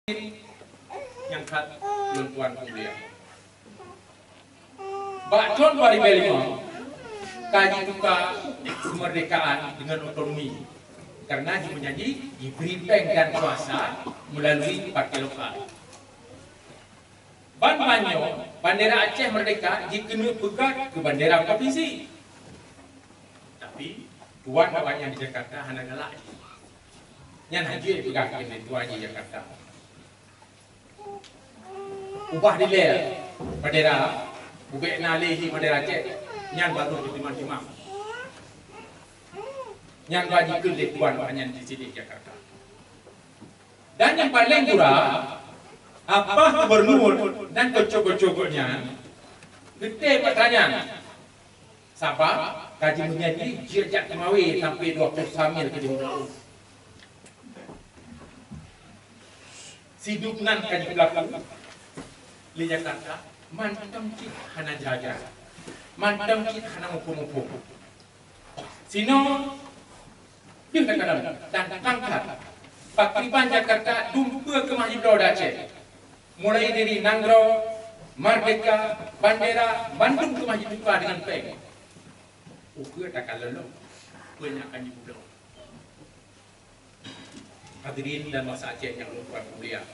yang kat tuan mulia. Bakcon bari belima kaji tuka kemerdekaan dengan otonomi karena menyanyi diberi peng dan kuasa melalui partai lokal. Ban Banyo, bandera Aceh merdeka dikena pegat ke bandera provinsi. Tapi tuan awaknya di Jakarta hanya galak. Yang haji pegang ke tuan di Jakarta. Ubah dileh bandera ubek nalihi bandera Aceh yang baru ditimang-timang yang bagi ke tuan hanya di sini Jakarta. Dan yang paling kurang apa gubernur dan kocok-kocoknya gede pertanyaan siapa kaji menyanyi jirjak kemawi sampai 20 samil ke jumlah siduk nan kaji belakang di Jakarta, mantam cik hana jaga, mantam cik hana mupu-mupu. Sino, dia kadang dan pangkat. Pakriban Jakarta dumpa ke Masjid Aceh. Mulai dari Nanggro, Merdeka, Bandera, Bandung ke Masjid Tuka dengan peng. Ukur tak lalu, banyak akan dibunuh. Hadirin dan masa Aceh yang lupa mulia.